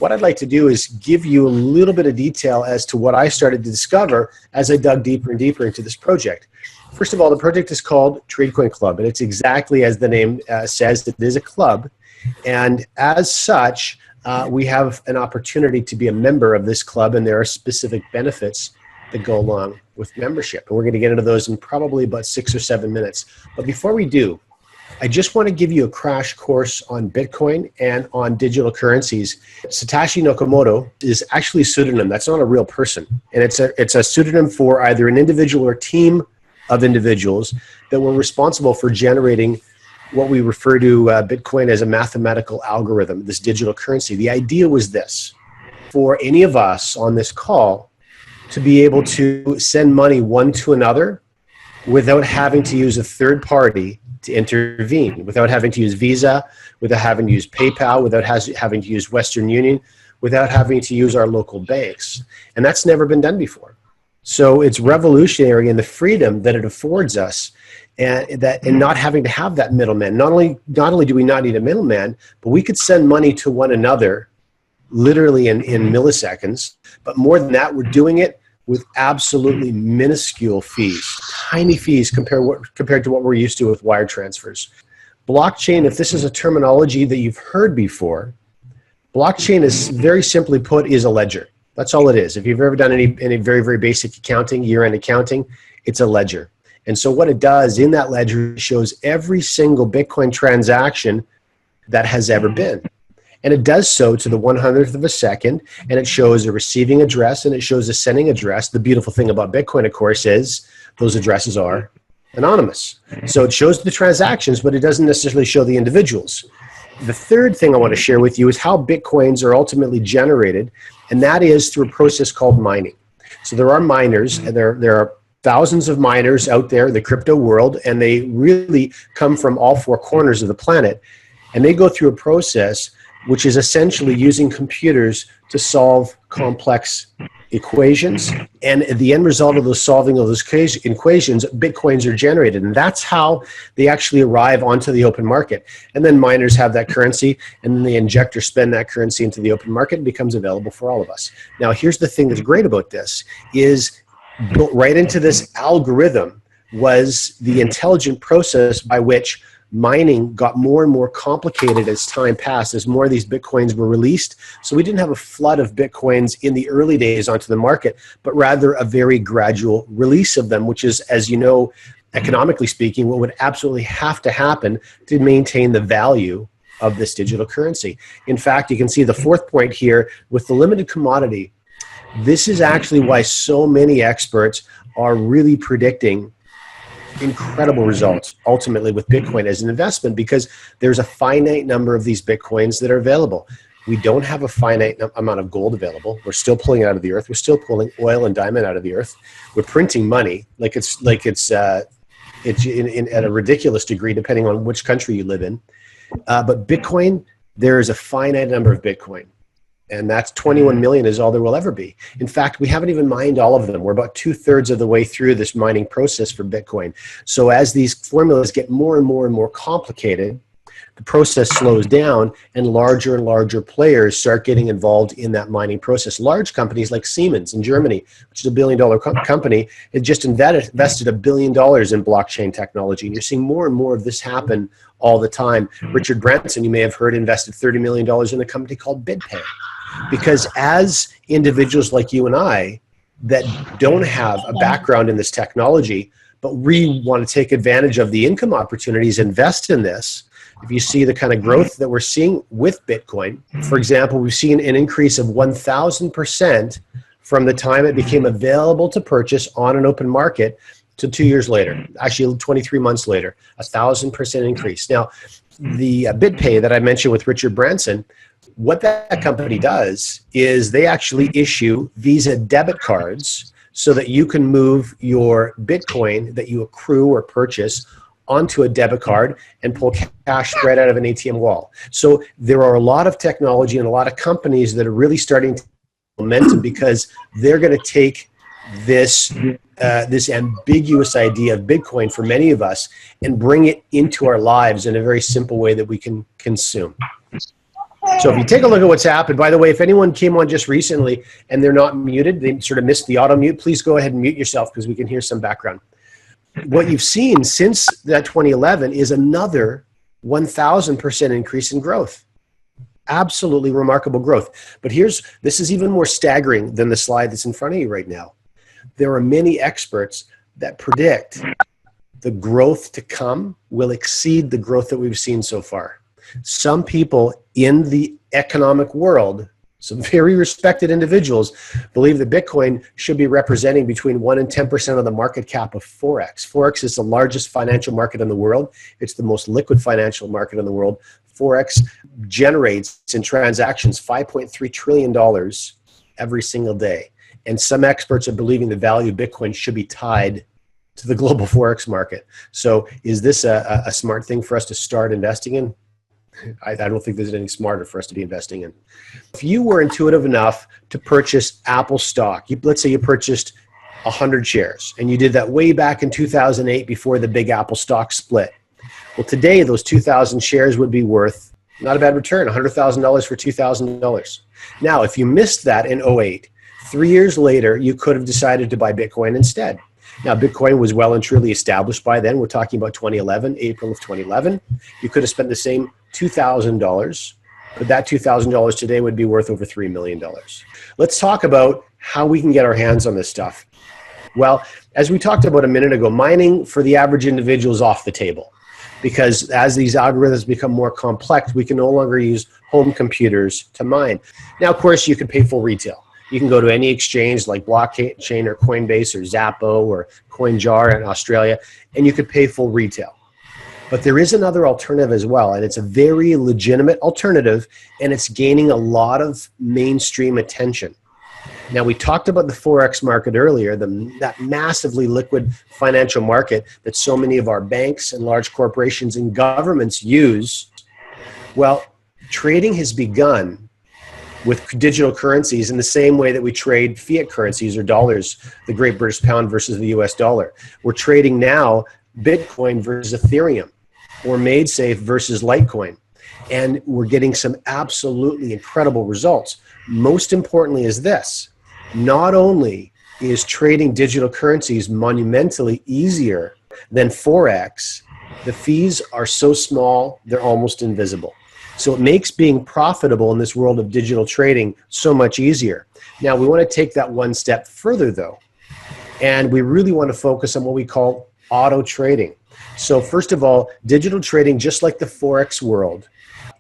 what I'd like to do is give you a little bit of detail as to what I started to discover as I dug deeper and deeper into this project. First of all, the project is called TradeCoin Club, and it's exactly as the name says, it is a club. And as such, we have an opportunity to be a member of this club, and there are specific benefits that go along with membership. And we're going to get into those in probably about 6 or 7 minutes. But before we do, I just want to give you a crash course on Bitcoin and on digital currencies. Satoshi Nakamoto is actually a pseudonym. That's not a real person. And it's a pseudonym for either an individual or team of individuals that were responsible for generating what we refer to Bitcoin as a mathematical algorithm, this digital currency. The idea was this: for any of us on this call to be able to send money one to another without having to use a third party to intervene, without having to use Visa, without having to use PayPal, without having to use Western Union, without having to use our local banks. And that's never been done before. So it's revolutionary in the freedom that it affords us, and not having to have that middleman. Not only do we not need a middleman, but we could send money to one another literally in milliseconds. But more than that, we're doing it with absolutely minuscule fees, tiny fees compared to what we're used to with wire transfers. Blockchain, if this is a terminology that you've heard before, blockchain is very simply put is a ledger. That's all it is. If you've ever done any very, very basic accounting, year-end accounting, it's a ledger. And so what it does in that ledger shows every single Bitcoin transaction that has ever been. And it does so to the 100th of a second, and it shows a receiving address and it shows a sending address. The beautiful thing about Bitcoin, of course, is those addresses are anonymous. So it shows the transactions, but it doesn't necessarily show the individuals. The third thing I want to share with you is how Bitcoins are ultimately generated, and that is through a process called mining. So there are miners, and there are thousands of miners out there in the crypto world, and they really come from all four corners of the planet, and they go through a process which is essentially using computers to solve complex equations. And the end result of solving of those equations, Bitcoins are generated. And that's how they actually arrive onto the open market. And then miners have that currency, and then they inject or spend that currency into the open market and becomes available for all of us. Now, here's the thing that's great about this is built right into this algorithm was the intelligent process by which mining got more and more complicated as time passed, as more of these Bitcoins were released. So we didn't have a flood of Bitcoins in the early days onto the market, but rather a very gradual release of them, which is, as you know, economically speaking, what would absolutely have to happen to maintain the value of this digital currency. In fact, you can see the fourth point here with the limited commodity. This is actually why so many experts are really predicting incredible results ultimately with Bitcoin as an investment, because there's a finite number of these Bitcoins that are available. We don't have a finite amount of gold available. We're still pulling it out of the earth. We're still pulling oil and diamond out of the earth. We're printing money it's at a ridiculous degree depending on which country you live in. But Bitcoin, there is a finite number of Bitcoin. And that's 21 million is all there will ever be. In fact, we haven't even mined all of them. We're about 2/3 of the way through this mining process for Bitcoin. So as these formulas get more and more and more complicated, the process slows down and larger players start getting involved in that mining process. Large companies like Siemens in Germany, which is a $1 billion company, had just invested $1 billion in blockchain technology. And you're seeing more and more of this happen all the time. Richard Branson, you may have heard, invested $30 million in a company called BitPay. Because as individuals like you and I that don't have a background in this technology, but we want to take advantage of the income opportunities, invest in this. If you see the kind of growth that we're seeing with Bitcoin, for example, we've seen an increase of 1,000% from the time it became available to purchase on an open market to 2 years later, actually 23 months later, 1,000% increase. Now, the BitPay that I mentioned with Richard Branson, what that company does is they actually issue Visa debit cards so that you can move your Bitcoin that you accrue or purchase onto a debit card and pull cash right out of an ATM wall. So there are a lot of technology and a lot of companies that are really starting to momentum because they're going to take this this ambiguous idea of Bitcoin for many of us and bring it into our lives in a very simple way that we can consume. So if you take a look at what's happened, by the way, if anyone came on just recently and they're not muted, they sort of missed the auto mute, please go ahead and mute yourself because we can hear some background. What you've seen since that 2011 is another 1,000% increase in growth. Absolutely remarkable growth. But this is even more staggering than the slide that's in front of you right now. There are many experts that predict the growth to come will exceed the growth that we've seen so far. Some people in the economic world, some very respected individuals, believe that Bitcoin should be representing between 1 and 10% of the market cap of Forex. Forex is the largest financial market in the world. It's the most liquid financial market in the world. Forex generates in transactions $5.3 trillion every single day. And some experts are believing the value of Bitcoin should be tied to the global Forex market. So is this a smart thing for us to start investing in? I don't think there's anything smarter for us to be investing in. If you were intuitive enough to purchase Apple stock, let's say you purchased 100 shares, and you did that way back in 2008 before the big Apple stock split. Well, today those 2,000 shares would be worth, not a bad return, $100,000 for $2,000. Now, if you missed that in 2008, 3 years later, you could have decided to buy Bitcoin instead. Now, Bitcoin was well and truly established by then. We're talking about 2011, April of 2011. You could have spent the same $2,000, but that $2,000 today would be worth over $3 million. Let's talk about how we can get our hands on this stuff. Well, as we talked about a minute ago, mining for the average individual is off the table because as these algorithms become more complex, we can no longer use home computers to mine. Now, of course, you can pay full retail. You can go to any exchange like Blockchain or Coinbase or Zappo or CoinJar in Australia, and you could pay full retail. But there is another alternative as well, and it's a very legitimate alternative, and it's gaining a lot of mainstream attention. Now, we talked about the Forex market earlier, that massively liquid financial market that so many of our banks and large corporations and governments use. Well, trading has begun with digital currencies in the same way that we trade fiat currencies or dollars, the Great British Pound versus the US dollar. We're trading now Bitcoin versus Ethereum or MaidSafe versus Litecoin. And we're getting some absolutely incredible results. Most importantly is this. Not only is trading digital currencies monumentally easier than Forex, the fees are so small, they're almost invisible. So it makes being profitable in this world of digital trading so much easier. Now, we want to take that one step further, though, and we really want to focus on what we call auto trading. So first of all, digital trading, just like the Forex world,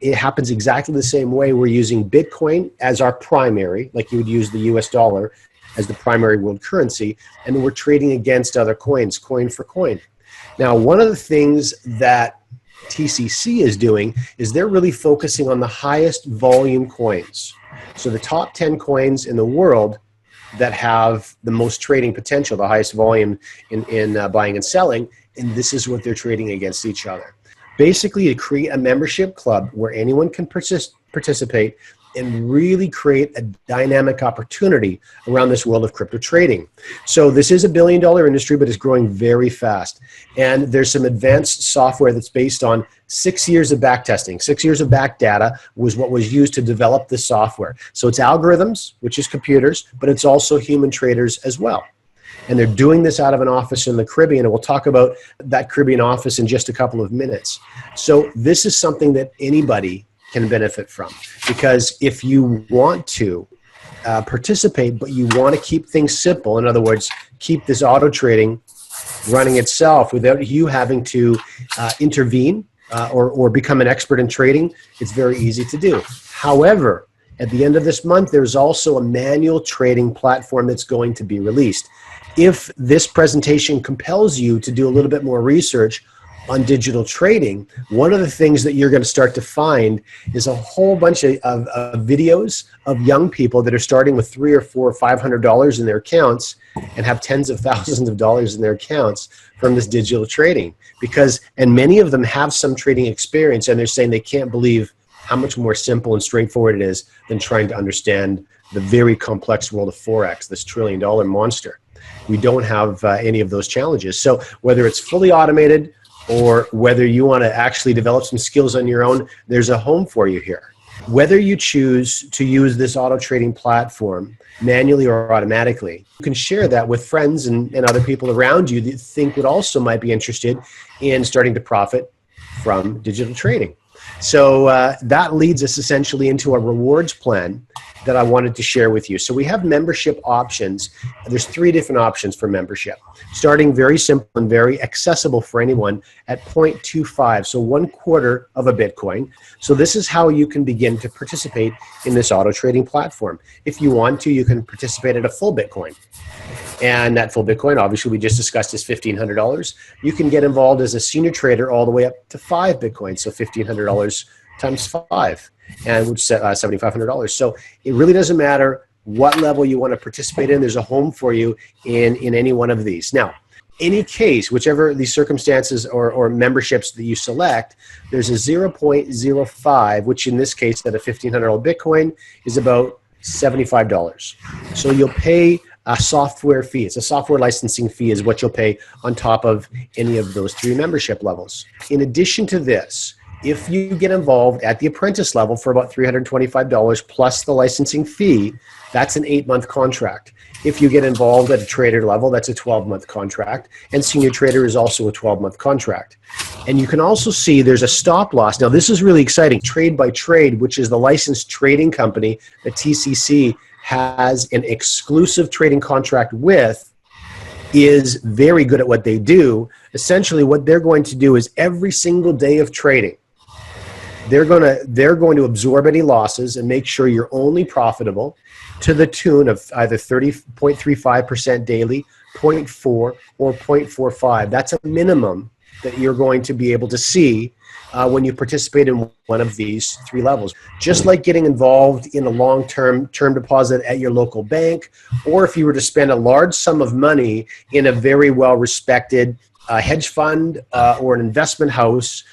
it happens exactly the same way. We're using Bitcoin as our primary, like you would use the US dollar as the primary world currency, and then we're trading against other coins, coin for coin. Now, one of the things that TCC is doing is they're really focusing on the highest volume coins. So the top 10 coins in the world that have the most trading potential, the highest volume in buying and selling, and this is what they're trading against each other. Basically, to create a membership club where anyone can participate and really create a dynamic opportunity around this world of crypto trading. So this is $1 billion industry, but it's growing very fast. And there's some advanced software that's based on 6 years of back testing. 6 years of back data was what was used to develop this software. So it's algorithms, which is computers, but it's also human traders as well. And they're doing this out of an office in the Caribbean, and we'll talk about that Caribbean office in just a couple of minutes. So this is something that anybody can benefit from, because if you want to participate, but you want to keep things simple, in other words, keep this auto trading running itself without you having to intervene or become an expert in trading, it's very easy to do. However, at the end of this month, there's also a manual trading platform that's going to be released. If this presentation compels you to do a little bit more research on digital trading, one of the things that you're going to start to find is a whole bunch of videos of young people that are starting with $300 or $400 or $500 in their accounts and have tens of thousands of dollars in their accounts from this digital trading. And many of them have some trading experience, and they're saying they can't believe how much more simple and straightforward it is than trying to understand the very complex world of Forex, this $1 trillion monster. We don't have any of those challenges. So whether it's fully automated or whether you want to actually develop some skills on your own, there's a home for you here. Whether you choose to use this auto trading platform manually or automatically, you can share that with friends and other people around you that you think would also might be interested in starting to profit from digital trading. So that leads us essentially into a rewards plan that I wanted to share with you. So we have membership options. There's 3 different options for membership, starting very simple and very accessible for anyone at 0.25, so 1/4 of a Bitcoin. So this is how you can begin to participate in this auto trading platform. If you want to, you can participate at a full Bitcoin. And that full Bitcoin, obviously, we just discussed, is $1,500. You can get involved as a senior trader all the way up to 5 Bitcoins, so $1,500 times 5, and which is $7,500. So it really doesn't matter what level you want to participate in. There's a home for you in any one of these. Now, any case, whichever these circumstances or memberships that you select, there's a 0.05, which in this case, at a $1,500 Bitcoin, is about $75. So you'll pay a software fee. It's a software licensing fee is what you'll pay on top of any of those 3 membership levels. In addition to this, if you get involved at the apprentice level for about $325 plus the licensing fee, that's an 8-month contract. If you get involved at a trader level, that's a 12-month contract. And senior trader is also a 12-month contract. And you can also see there's a stop loss. Now, this is really exciting. Trade by Trade, which is the licensed trading company that TCC has an exclusive trading contract with, is very good at what they do. Essentially, what they're going to do is every single day of trading, they're going to absorb any losses and make sure you're only profitable to the tune of either 30.35% daily, 0.4, or 0.45. That's a minimum that you're going to be able to see when you participate in one of these 3 levels. Just like getting involved in a long-term term deposit at your local bank, or if you were to spend a large sum of money in a very well-respected hedge fund or an investment house,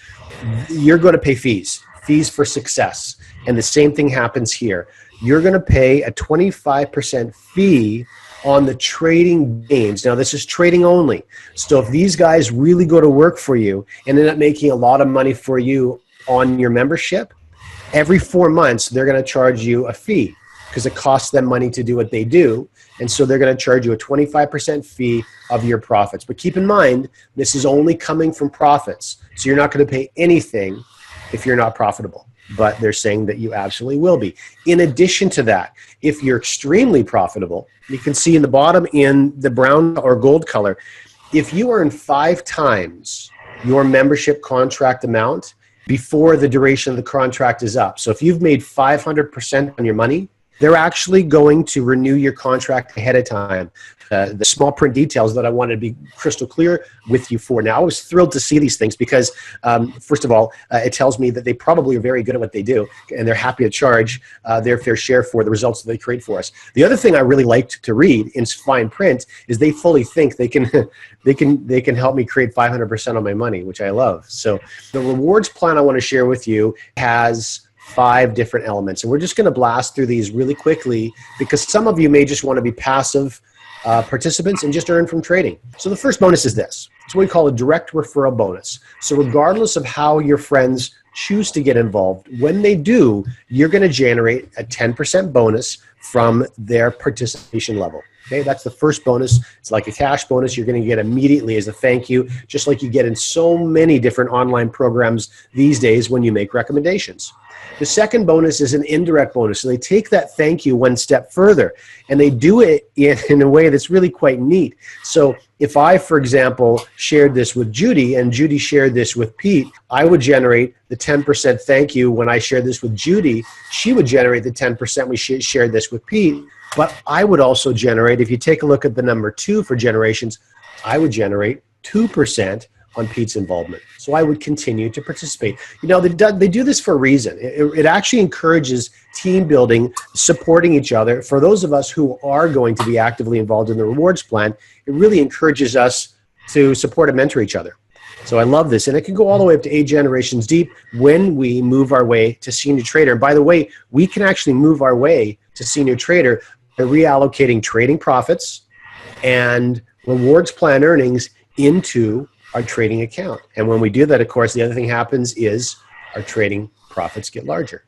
you're going to pay fees for success. And the same thing happens here. You're going to pay a 25% fee on the trading gains. Now, this is trading only. So if these guys really go to work for you and end up making a lot of money for you on your membership, every 4 months, they're going to charge you a fee because it costs them money to do what they do. And so they're going to charge you a 25% fee of your profits. But keep in mind, this is only coming from profits. So you're not going to pay anything if you're not profitable. But they're saying that you absolutely will be. In addition to that, if you're extremely profitable, you can see in the bottom in the brown or gold color, if you earn 5 times your membership contract amount before the duration of the contract is up. So if you've made 500% on your money, they're actually going to renew your contract ahead of time. The small print details that I wanted to be crystal clear with you for. Now, I was thrilled to see these things because, first of all, it tells me that they probably are very good at what they do, and they're happy to charge their fair share for the results that they create for us. The other thing I really liked to read in fine print is they fully think they can help me create 500% on my money, which I love. So the rewards plan I want to share with you has 5 different elements, and we're just going to blast through these really quickly because some of you may just want to be passive participants and just earn from trading. So the first bonus is this. It's what we call a direct referral bonus. So regardless of how your friends choose to get involved, when they do, you're going to generate a 10% bonus from their participation level. Okay, that's the first bonus. It's like a cash bonus you're going to get immediately as a thank you, just like you get in so many different online programs these days when you make recommendations. The second bonus is an indirect bonus. So they take that thank you one step further, and they do it in a way that's really quite neat. So if I, for example, shared this with Judy and Judy shared this with Pete, I would generate the 10% thank you when I shared this with Judy. She would generate the 10% we shared this with Pete. But I would also generate, if you take a look at the number 2 for generations, I would generate 2% on Pete's involvement. So I would continue to participate. You know, they do this for a reason. It actually encourages team building, supporting each other. For those of us who are going to be actively involved in the rewards plan, it really encourages us to support and mentor each other. So I love this. And it can go all the way up to 8 generations deep when we move our way to senior trader. And by the way, we can actually move our way to senior trader by reallocating trading profits and rewards plan earnings into our trading account. And when we do that, of course, the other thing happens is our trading profits get larger.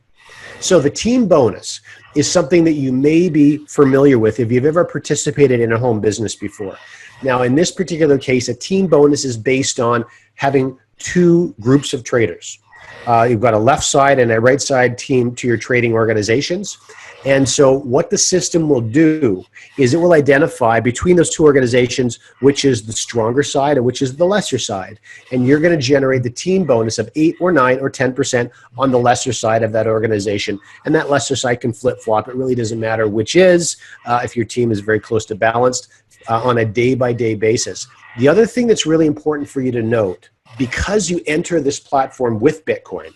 So the team bonus is something that you may be familiar with if you've ever participated in a home business before. Now, in this particular case, a team bonus is based on having two groups of traders. You've got a left side and a right side team to your trading organizations. And so what the system will do is it will identify between those two organizations which is the stronger side and which is the lesser side. And you're going to generate the team bonus of 8 or 9 or 10% on the lesser side of that organization. And that lesser side can flip-flop. It really doesn't matter which is, if your team is very close to balanced on a day-by-day basis. The other thing that's really important for you to note, because you enter this platform with Bitcoin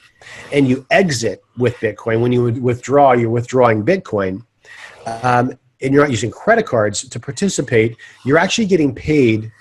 and you exit with Bitcoin, when you withdraw, you're withdrawing Bitcoin, and you're not using credit cards to participate, you're actually getting paid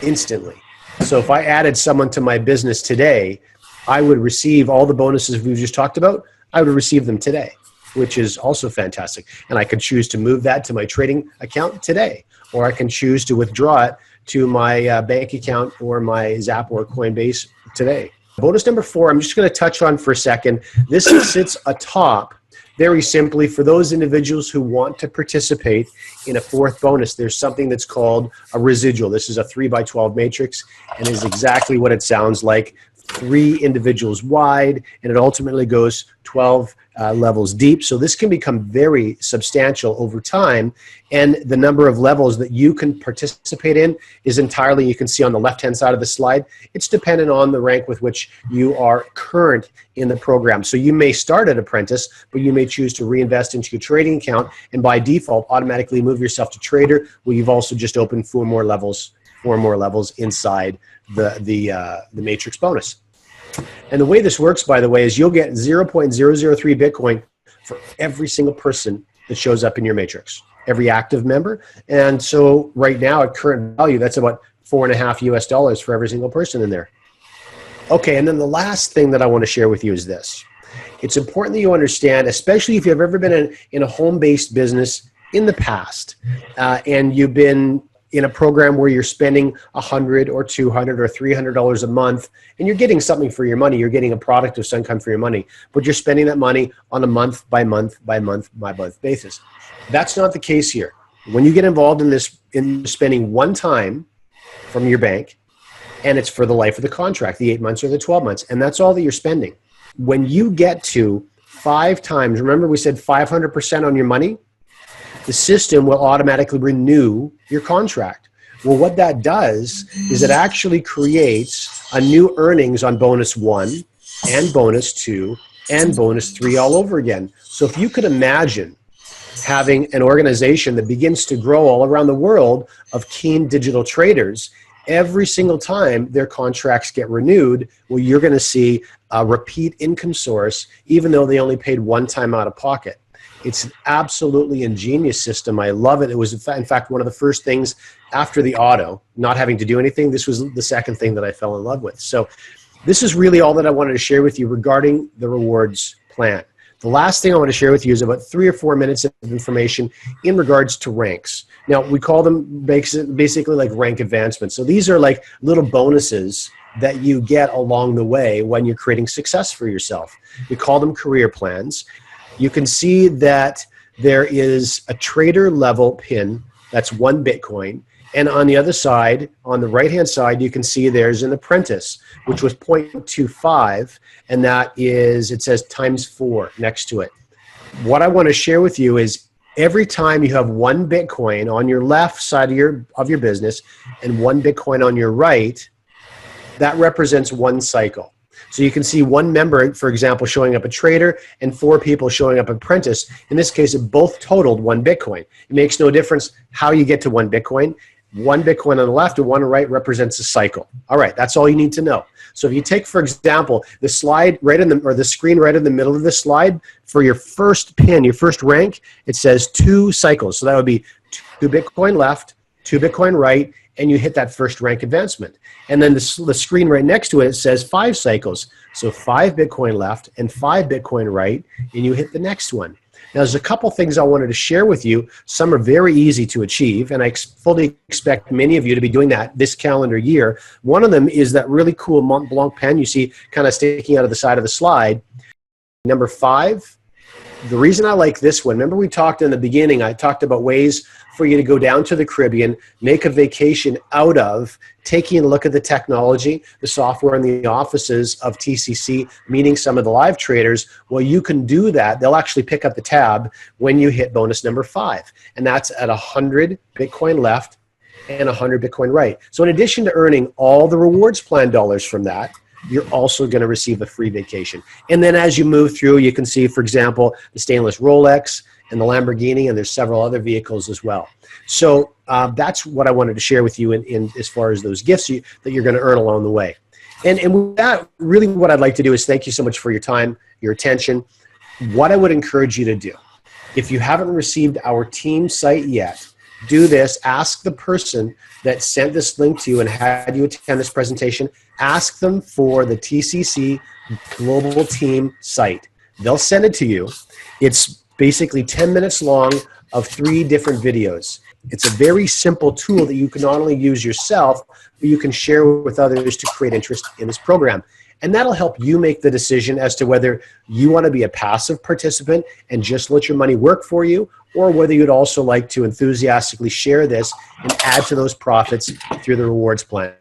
instantly. So if I added someone to my business today, I would receive all the bonuses we just talked about. I would receive them today, which is also fantastic. And I could choose to move that to my trading account today, or I can choose to withdraw it to my bank account or my Zap or Coinbase today. Bonus number 4, I'm just going to touch on for a second. This sits atop, very simply, for those individuals who want to participate in a fourth bonus. There's something that's called a residual. This is a 3x12 matrix and is exactly what it sounds like. 3 individuals wide, and it ultimately goes 12 levels deep. So this can become very substantial over time, and the number of levels that you can participate in is entirely, you can see on the left-hand side of the slide, it's dependent on the rank with which you are current in the program. So you may start at apprentice, but you may choose to reinvest into your trading account, and by default, automatically move yourself to trader, where you've also just opened 4 more levels inside the matrix bonus. And the way this works, by the way, is you'll get 0.003 Bitcoin for every single person that shows up in your matrix, every active member. And so right now at current value, that's about $4.50 US for every single person in there. Okay, and then the last thing that I want to share with you is this. It's important that you understand, especially if you've ever been in a home-based business in the past, and you've been in a program where you're spending $100 or $200 or $300 a month, and you're getting something for your money. You're getting a product of some kind for your money, but you're spending that money on a month by month basis. That's not the case here. When you get involved in this, in spending one time from your bank, and it's for the life of the contract, the 8 months or the 12 months, and that's all that you're spending. When you get to 5 times, remember we said 500% on your money, the system will automatically renew your contract. Well, what that does is it actually creates a new earnings on bonus 1 and bonus 2 and bonus 3 all over again. So if you could imagine having an organization that begins to grow all around the world of keen digital traders, every single time their contracts get renewed, well, you're going to see a repeat income source, even though they only paid one time out of pocket. It's an absolutely ingenious system. I love it. It was, in fact, one of the first things after the auto, not having to do anything. This was the second thing that I fell in love with. So this is really all that I wanted to share with you regarding the rewards plan. The last thing I want to share with you is about 3 or 4 minutes of information in regards to ranks. Now, we call them basically like rank advancements. So these are like little bonuses that you get along the way when you're creating success for yourself. We call them career plans. You can see that there is a trader level pin, that's 1 Bitcoin. And on the other side, on the right-hand side, you can see there's an apprentice, which was 0.25, and that is, it says ×4 next to it. What I want to share with you is every time you have 1 Bitcoin on your left side of your business and 1 Bitcoin on your right, that represents 1 cycle. So you can see 1 member, for example, showing up a trader and 4 people showing up apprentice. In this case, it both totaled 1 Bitcoin. It makes no difference how you get to 1 Bitcoin. 1 Bitcoin on the left and 1 on the right represents a cycle. All right, that's all you need to know. So if you take, for example, the slide right in the, or the screen right in the middle of the slide, for your first pin, your first rank, it says 2 cycles. So that would be 2 Bitcoin left, 2 Bitcoin right, and you hit that first rank advancement. And then the screen right next to it, it says 5 cycles. So 5 Bitcoin left and 5 Bitcoin right, and you hit the next one. Now, there's a couple things I wanted to share with you. Some are very easy to achieve, and I fully expect many of you to be doing that this calendar year. One of them is that really cool Mont Blanc pen you see kind of sticking out of the side of the slide. Number 5, the reason I like this one, remember we talked in the beginning, I talked about ways for you to go down to the Caribbean, make a vacation out of taking a look at the technology, the software in the offices of TCC, meeting some of the live traders. Well, you can do that. They'll actually pick up the tab when you hit bonus number 5. And that's at 100 Bitcoin left and 100 Bitcoin right. So in addition to earning all the rewards plan dollars from that, you're also going to receive a free vacation. And then as you move through, you can see, for example, the stainless Rolex and the Lamborghini, and there's several other vehicles as well. So that's what I wanted to share with you in as far as those gifts that you're going to earn along the way. And with that, really what I'd like to do is thank you so much for your time, your attention. What I would encourage you to do, if you haven't received our team site yet, do this. Ask the person that sent this link to you and had you attend this presentation, ask them for the TCC Global Team site. They'll send it to you. It's basically 10 minutes long of 3 different videos. It's a very simple tool that you can not only use yourself, but you can share with others to create interest in this program. And that'll help you make the decision as to whether you want to be a passive participant and just let your money work for you, or whether you'd also like to enthusiastically share this and add to those profits through the rewards plan.